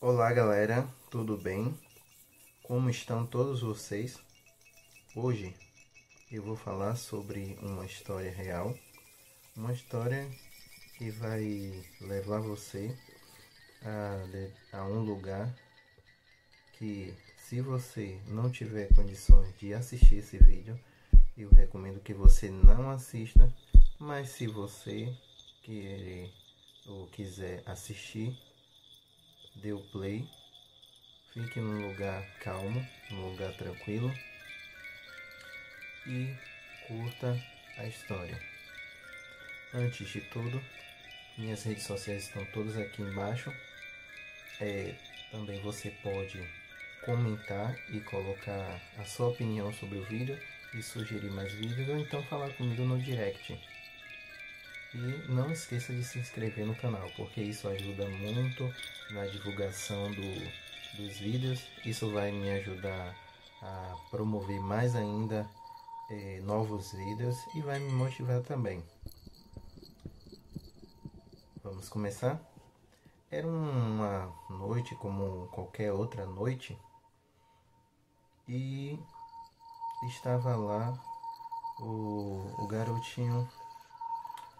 Olá galera, tudo bem? Como estão todos vocês? Hoje eu vou falar sobre uma história real, uma história que vai levar você a um lugar que, se você não tiver condições de assistir esse vídeo, eu recomendo que você não assista, mas se você querer ou quiser assistir, dê o play. Fique num lugar calmo, num lugar tranquilo e curta a história. Antes de tudo, minhas redes sociais estão todas aqui embaixo. Também você pode comentar e colocar a sua opinião sobre o vídeo e sugerir mais vídeos, ou então falar comigo no direct. E não esqueça de se inscrever no canal, porque isso ajuda muito na divulgação dos vídeos. Isso vai me ajudar a promover mais ainda novos vídeos e vai me motivar também. Vamos começar? Era uma noite como qualquer outra noite e estava lá o garotinho,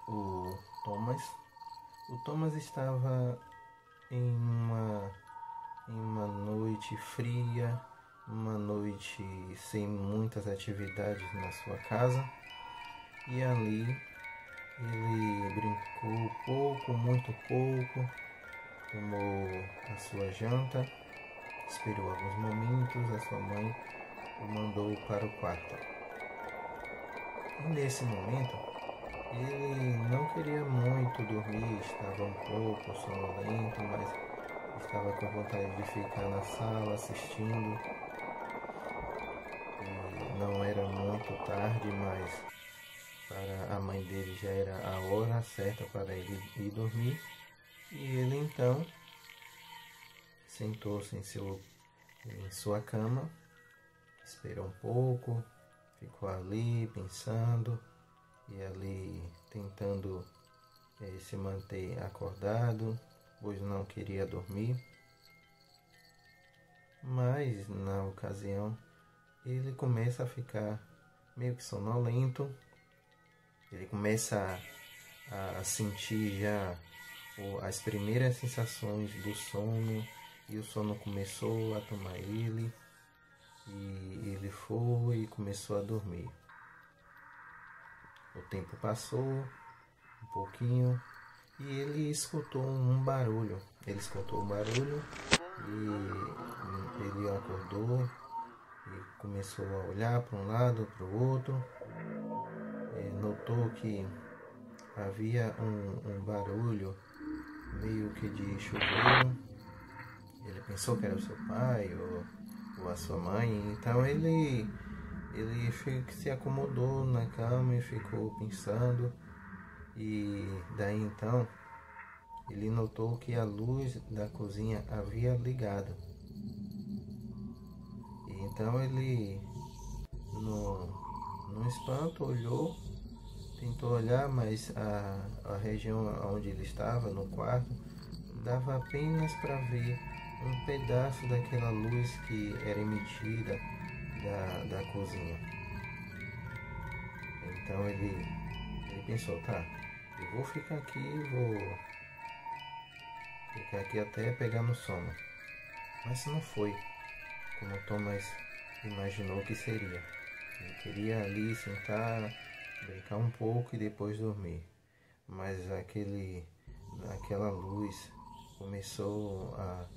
o Thomas. O Thomas estava em uma noite fria, uma noite sem muitas atividades na sua casa, e ali ele brincou pouco, muito pouco, tomou a sua janta, esperou alguns momentos, a sua mãe o mandou para o quarto. E nesse momento ele não queria muito dormir, estava um pouco sonolento, mas estava com vontade de ficar na sala assistindo. E não era muito tarde, mas para a mãe dele já era a hora certa para ele ir dormir. E ele então sentou-se em sua cama, esperou um pouco, ficou ali pensando e ali tentando se manter acordado, pois não queria dormir. Mas na ocasião ele começa a ficar meio que sonolento, ele começa a sentir já as primeiras sensações do sono, e o sono começou a tomar ele, e ele foi e começou a dormir. O tempo passou um pouquinho e ele escutou um barulho. Ele escutou um barulho e ele acordou e começou a olhar para um lado, para o outro. Notou que havia um barulho meio que de chuveiro. Ele pensou que era o seu pai ou a sua mãe, então ele se acomodou na cama e ficou pensando. E daí então ele notou que a luz da cozinha havia ligado. E então ele, no espanto, olhou, tentou olhar, mas a região onde ele estava, no quarto, dava apenas para ver um pedaço daquela luz que era emitida da cozinha. Então ele pensou, tá, eu vou ficar aqui até pegar no sono. Mas não foi como Thomas imaginou que seria. Ele queria ali sentar, brincar um pouco e depois dormir. Mas aquela luz começou a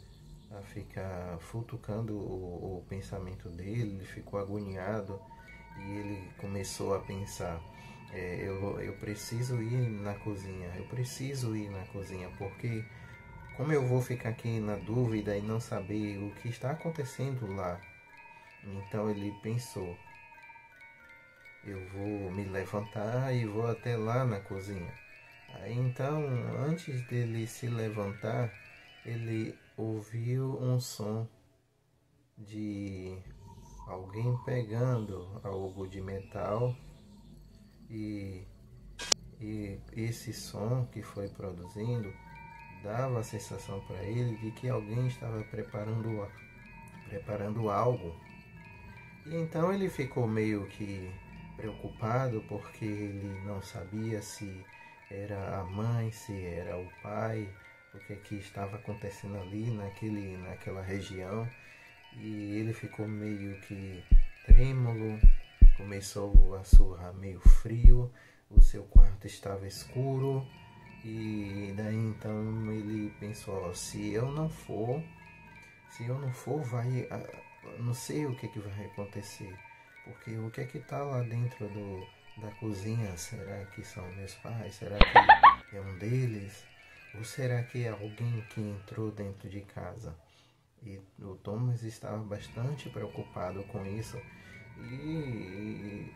ficar futucando o pensamento dele. Ele ficou agoniado e ele começou a pensar: eu preciso ir na cozinha, porque como eu vou ficar aqui na dúvida e não saber o que está acontecendo lá? Então ele pensou: eu vou me levantar e vou até lá na cozinha. Aí então, antes dele se levantar, ele ouviu um som de alguém pegando algo de metal, e esse som que foi produzindo dava a sensação para ele de que alguém estava preparando algo. E então ele ficou meio que preocupado, porque ele não sabia se era a mãe, se era o pai, o que estava acontecendo ali naquela região. E ele ficou meio que trêmulo, começou a suar meio frio, o seu quarto estava escuro. E daí então ele pensou, se eu não for, não sei o que vai acontecer, porque o que está lá dentro da cozinha? Será que são meus pais? Será que é um deles? Ou será que é alguém que entrou dentro de casa? E o Thomas estava bastante preocupado com isso, e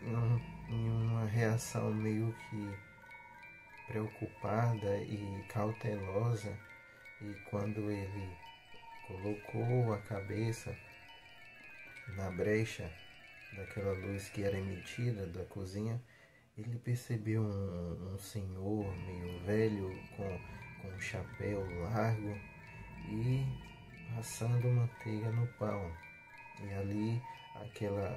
em uma reação meio que preocupada e cautelosa, e quando ele colocou a cabeça na brecha daquela luz que era emitida da cozinha, ele percebeu um senhor meio velho com um chapéu largo e passando manteiga no pão. E ali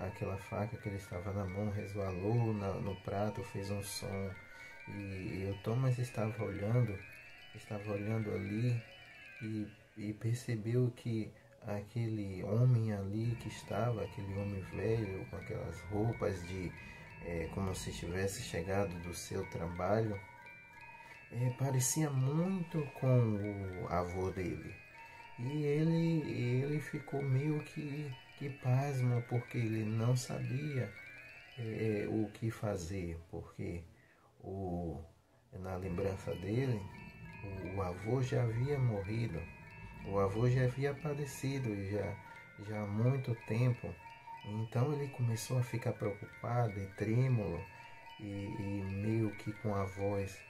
aquela faca que ele estava na mão resvalou no prato, fez um som. E o Thomas estava olhando ali e percebeu que aquele homem ali que estava, aquele homem velho com aquelas roupas como se tivesse chegado do seu trabalho, parecia muito com o avô dele. E ele ficou meio que pasmo, porque ele não sabia o que fazer, porque na lembrança dele, o avô já havia morrido, o avô já havia padecido já há muito tempo. Então ele começou a ficar preocupado e trêmulo, e meio que com a voz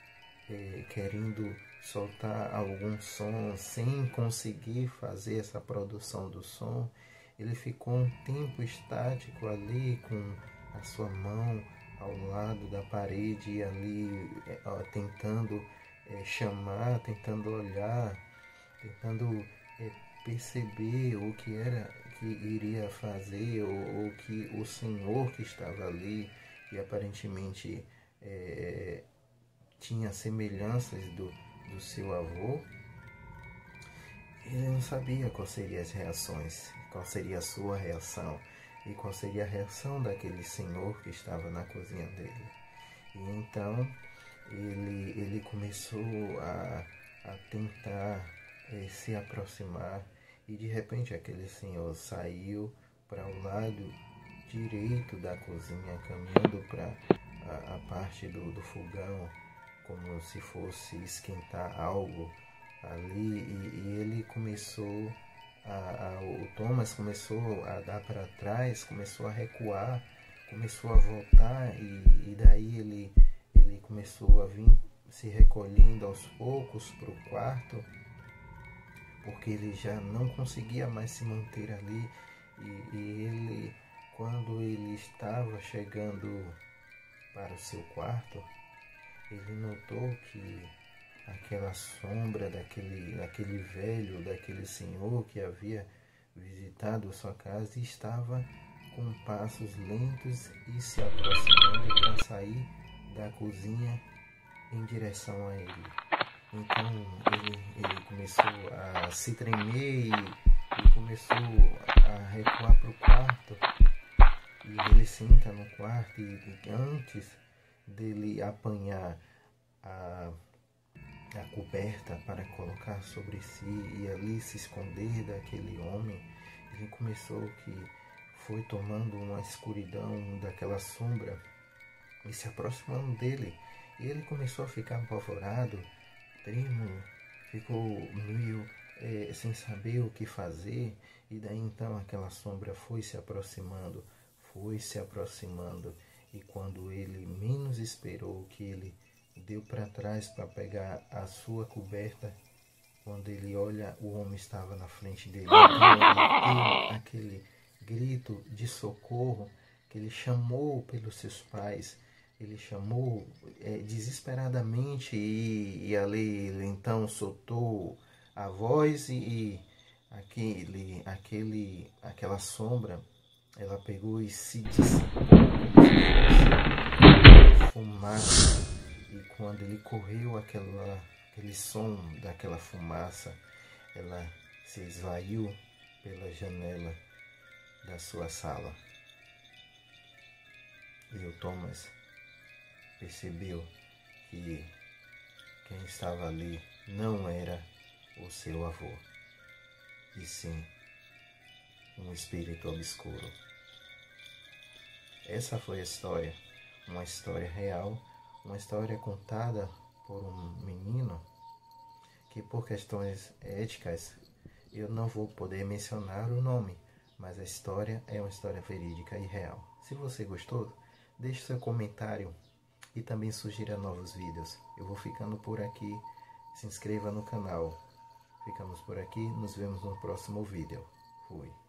querendo soltar algum som sem conseguir fazer essa produção do som. Ele ficou um tempo estático ali com a sua mão ao lado da parede, ali tentando chamar, tentando olhar, tentando perceber o que era que iria fazer, ou que o senhor que estava ali, e aparentemente tinha semelhanças do seu avô. Ele não sabia quais seriam as reações, qual seria a sua reação e qual seria a reação daquele senhor que estava na cozinha dele. E então ele começou a tentar se aproximar, e de repente aquele senhor saiu para o lado direito da cozinha, caminhando para a parte do fogão, como se fosse esquentar algo ali. E ele começou o Thomas começou a dar para trás, começou a recuar, começou a voltar, e daí ele começou a vir se recolhendo aos poucos para o quarto, porque ele já não conseguia mais se manter ali. E ele, quando ele estava chegando para o seu quarto, ele notou que aquela sombra daquele velho, daquele senhor que havia visitado a sua casa, estava com passos lentos e se aproximando para sair da cozinha em direção a ele. Então ele começou a se tremer e começou a recuar para o quarto. E ele senta no quarto, e antes dele apanhar a coberta para colocar sobre si e ali se esconder daquele homem, ele começou que foi tomando uma escuridão daquela sombra e se aproximando dele. E ele começou a ficar apavorado, trêmulo, ficou meio sem saber o que fazer. E daí então aquela sombra foi se aproximando, e quando ele menos esperou, que ele deu para trás para pegar a sua coberta, quando ele olha, o homem estava na frente dele. Então ele deu aquele grito de socorro, que ele chamou pelos seus pais, ele chamou desesperadamente e ali ele então soltou a voz e aquela sombra, ela pegou e se dissipou como se fosse fumaça. E quando ele correu, aquele som daquela fumaça, ela se esvaiu pela janela da sua sala. E o Thomas percebeu que quem estava ali não era o seu avô, e sim um espírito obscuro. Essa foi a história, uma história real, uma história contada por um menino que, por questões éticas, eu não vou poder mencionar o nome, mas a história é uma história verídica e real. Se você gostou, deixe seu comentário e também sugira novos vídeos. Eu vou ficando por aqui. Se inscreva no canal. Ficamos por aqui. Nos vemos no próximo vídeo. Fui.